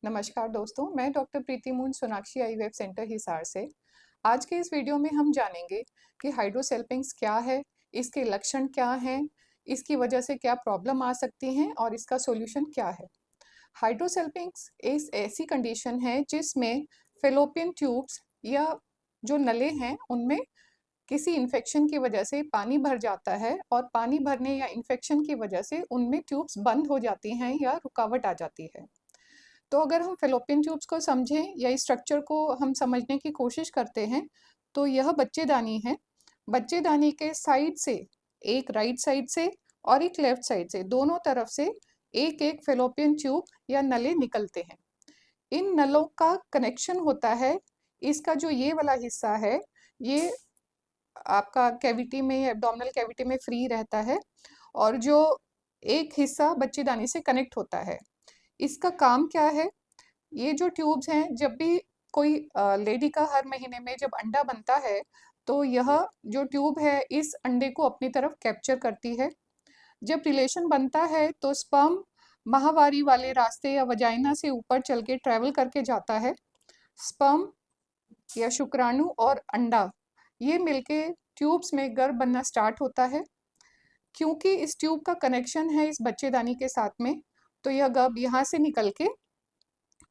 नमस्कार दोस्तों, मैं doctor Preeti Moon Sonakshi IVF centre Hisar से। आज के इस वीडियो में हम जानेंगे कि हाइड्रोसेल्पिंग्स क्या है, इसके लक्षण क्या हैं, इसकी वजह से क्या प्रॉब्लम आ सकती हैं और इसका सॉल्यूशन क्या है। हाइड्रोसेल्पिंग्स एक ऐसी कंडीशन है जिसमें फेलोपियन ट्यूब्स या जो नले हैं उनमें किसी इन्फेक्शन की वजह से पानी भर जाता है और पानी भरने या इन्फेक्शन की वजह से उनमें ट्यूब्स बंद हो जाती हैं या रुकावट आ जाती है। तो अगर हम फेलोपियन ट्यूब्स को समझें या इस स्ट्रक्चर को हम समझने की कोशिश करते हैं तो यह बच्चेदानी है। बच्चेदानी के साइड से, एक राइट साइड से और एक लेफ्ट साइड से, दोनों तरफ से एक एक फेलोपियन ट्यूब या नले निकलते हैं। इन नलों का कनेक्शन होता है, इसका जो ये वाला हिस्सा है ये आपका कैविटी में, एब्डोमिनल कैविटी में फ्री रहता है और जो एक हिस्सा बच्चेदानी से कनेक्ट होता है। इसका काम क्या है? ये जो ट्यूब्स हैं, जब भी कोई लेडी का हर महीने में जब अंडा बनता है तो यह जो ट्यूब है इस अंडे को अपनी तरफ कैप्चर करती है। जब रिलेशन बनता है तो स्पर्म माहवारी वाले रास्ते या वजाइना से ऊपर चल के ट्रैवल करके जाता है। स्पर्म या शुक्राणु और अंडा ये मिलके ट्यूब्स में गर्भ बनना स्टार्ट होता है। क्योंकि इस ट्यूब का कनेक्शन है इस बच्चेदानी के साथ में, तो यह गर्भ यहाँ से निकल के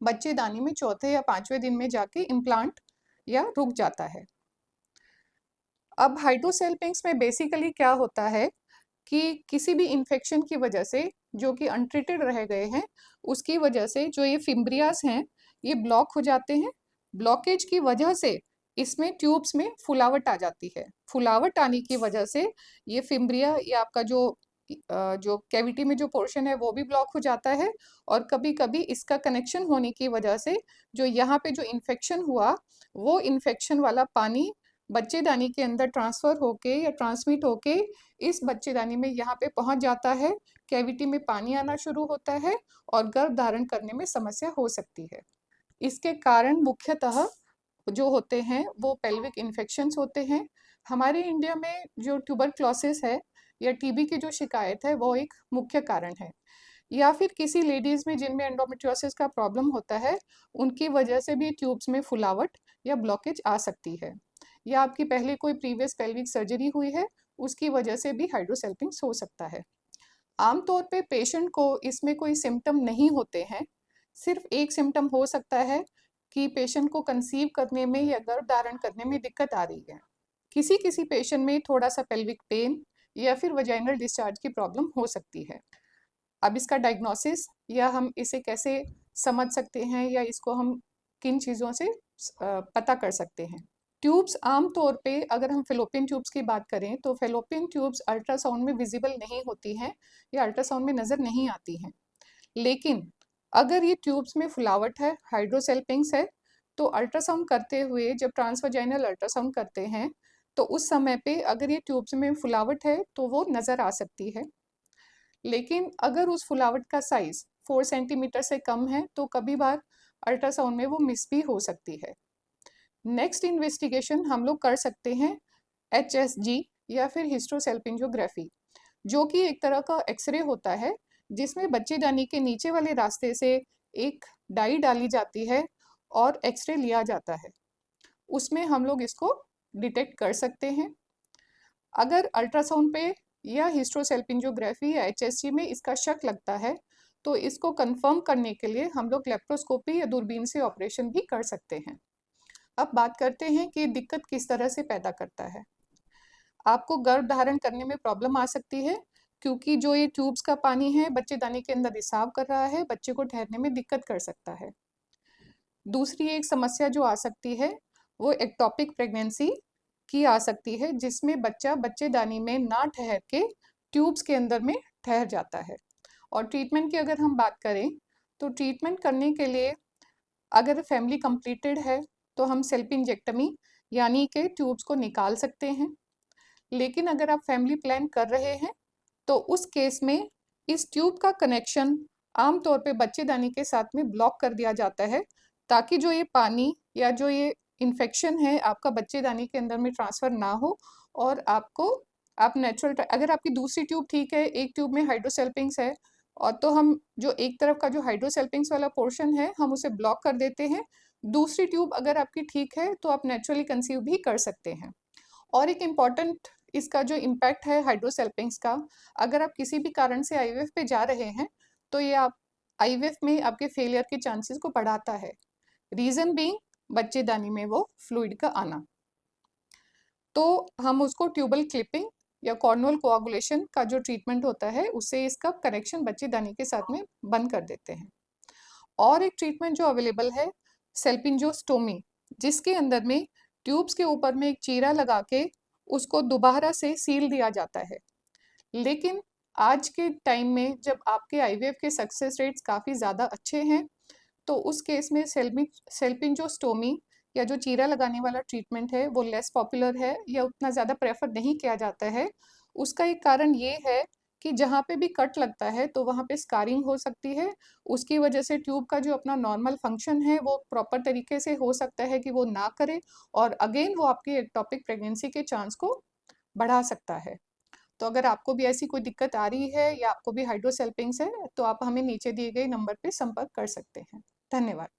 बच्चेदानी में चौथे या पांचवें दिन में जाके इम्प्लांट या रुक जाता है। अब हाइड्रोसेल्पिंग्स में बेसिकली क्या होता है कि किसी भी इन्फेक्शन की वजह से जो कि अनट्रीटेड रह गए हैं, उसकी वजह से जो ये फिम्ब्रियास हैं ये ब्लॉक हो जाते हैं। ब्लॉकेज की वजह से इसमें ट्यूब्स में फुलावट आ जाती है। फुलावट आने की वजह से ये फिम्ब्रिया या आपका जो कैविटी में जो पोर्शन है वो भी ब्लॉक हो जाता है और कभी कभी इसका कनेक्शन होने की वजह से जो यहाँ पे जो इन्फेक्शन हुआ वो इन्फेक्शन वाला पानी बच्चेदानी के अंदर ट्रांसफर होके या ट्रांसमिट होके इस बच्चेदानी में यहाँ पे पहुंच जाता है। कैविटी में पानी आना शुरू होता है और गर्भ धारण करने में समस्या हो सकती है। इसके कारण मुख्यतः जो होते हैं वो पेल्विक इन्फेक्शंस होते हैं। हमारे इंडिया में जो ट्यूबरक्लोसिस है या टीबी की जो शिकायत है वो एक मुख्य कारण है, या फिर किसी लेडीज में जिनमें एंडोमेट्रियोसिस का प्रॉब्लम होता है उनकी वजह से भी ट्यूब्स में फुलावट या ब्लॉकेज आ सकती है, या आपकी पहले कोई प्रीवियस पेल्विक सर्जरी हुई है उसकी वजह से भी हाइड्रोसेल्पिंग्स हो सकता है। आमतौर पे पेशेंट को इसमें कोई सिम्टम नहीं होते हैं। सिर्फ एक सिम्टम हो सकता है कि पेशेंट को कंसीव करने में या गर्भ धारण करने में दिक्कत आ रही है। किसी किसी पेशेंट में थोड़ा सा पेल्विक पेन या फिर वजाइनल डिस्चार्ज की प्रॉब्लम हो सकती है। अब इसका डायग्नोसिस या हम इसे कैसे समझ सकते हैं या इसको हम किन चीज़ों से पता कर सकते हैं। ट्यूब्स आमतौर पे अगर हम फेलोपियन ट्यूब्स की बात करें तो फेलोपियन ट्यूब्स अल्ट्रासाउंड में विजिबल नहीं होती हैं या अल्ट्रासाउंड में नज़र नहीं आती हैं। लेकिन अगर ये ट्यूब्स में फुलावट है, हाइड्रोसेल्पिंग्स है, तो अल्ट्रासाउंड करते हुए जब ट्रांसवाजाइनल अल्ट्रासाउंड करते हैं तो उस समय पे अगर ये ट्यूब्स में फुलावट है तो वो नज़र आ सकती है। लेकिन अगर उस फुलावट का साइज 4 सेंटीमीटर से कम है तो कभी बार अल्ट्रासाउंड में वो मिस भी हो सकती है। नेक्स्ट इन्वेस्टिगेशन हम लोग कर सकते हैं HSG या फिर हिस्टोसेल्पिंजोग्राफी, जो कि एक तरह का एक्सरे होता है जिसमें बच्चेदानी के नीचे वाले रास्ते से एक डाई डाली जाती है और एक्सरे लिया जाता है। उसमें हम लोग इसको डिटेक्ट कर सकते हैं। अगर अल्ट्रासाउंड पे या हिस्टोसेल्पिंजोग्राफी या HSG में इसका शक लगता है तो इसको कंफर्म करने के लिए हम लोग लेप्रोस्कोपी या दूरबीन से ऑपरेशन भी कर सकते हैं। अब बात करते हैं कि दिक्कत किस तरह से पैदा करता है। आपको गर्भ धारण करने में प्रॉब्लम आ सकती है क्योंकि जो ये ट्यूब्स का पानी है बच्चेदानी के अंदर रिसाव कर रहा है, बच्चे को ठहरने में दिक्कत कर सकता है। दूसरी एक समस्या जो आ सकती है वो एक्टोपिक प्रेगनेंसी की आ सकती है, जिसमें बच्चा बच्चेदानी में ना ठहर के ट्यूब्स के अंदर में ठहर जाता है। और ट्रीटमेंट की अगर हम बात करें तो ट्रीटमेंट करने के लिए अगर फैमिली कंप्लीटेड है तो हम सेल्पिंजेक्टमी यानी कि ट्यूब्स को निकाल सकते हैं। लेकिन अगर आप फैमिली प्लान कर रहे हैं तो उस केस में इस ट्यूब का कनेक्शन आमतौर पे बच्चेदानी के साथ में ब्लॉक कर दिया जाता है ताकि जो ये पानी या जो ये इन्फेक्शन है आपका बच्चेदानी के अंदर में ट्रांसफ़र ना हो और आप नेचुरल, अगर आपकी दूसरी ट्यूब ठीक है, एक ट्यूब में हाइड्रोसेल्पिंग्स है और तो हम जो एक तरफ का जो हाइड्रोसेल्पिंग्स वाला पोर्शन है हम उसे ब्लॉक कर देते हैं। दूसरी ट्यूब अगर आपकी ठीक है तो आप नेचुरली कंसीव भी कर सकते हैं। और एक इम्पॉर्टेंट इसका जो इम्पैक्ट है हाइड्रोसेल्पिंग्स का, अगर आप किसी भी कारण से आईवीएफ पे जा रहे हैं तो ये आप आईवीएफ में आपके फेलियर के चांसेस को बढ़ाता है। रीजन बीइंग बच्चेदानी में वो फ्लूइड का आना। तो हम उसको ट्यूबल क्लिपिंग या कॉर्नुअल कोआगुलेशन का जो ट्रीटमेंट होता है उससे इसका कनेक्शन बच्चेदानी के साथ में बंद कर देते हैं। और एक ट्रीटमेंट जो अवेलेबल है सेल्पिंजोस्टोमी, जिसके अंदर में ट्यूब्स के ऊपर में एक चीरा लगा के उसको दोबारा से सील दिया जाता है। लेकिन आज के टाइम में जब आपके आईवीएफ के सक्सेस रेट्स काफ़ी ज़्यादा अच्छे हैं तो उस केस में सेल्पिंजोस्टोमी या जो चीरा लगाने वाला ट्रीटमेंट है वो लेस पॉपुलर है या उतना ज़्यादा प्रेफर नहीं किया जाता है। उसका एक कारण ये है कि जहाँ पे भी कट लगता है तो वहाँ पे स्कारिंग हो सकती है। उसकी वजह से ट्यूब का जो अपना नॉर्मल फंक्शन है वो प्रॉपर तरीके से हो सकता है कि वो ना करे, और अगेन वो आपकी एक्टोपिक प्रेगनेंसी के चांस को बढ़ा सकता है। तो अगर आपको भी ऐसी कोई दिक्कत आ रही है या आपको भी हाइड्रोसेल्पिंग्स है तो आप हमें नीचे दिए गए नंबर पे संपर्क कर सकते हैं। धन्यवाद।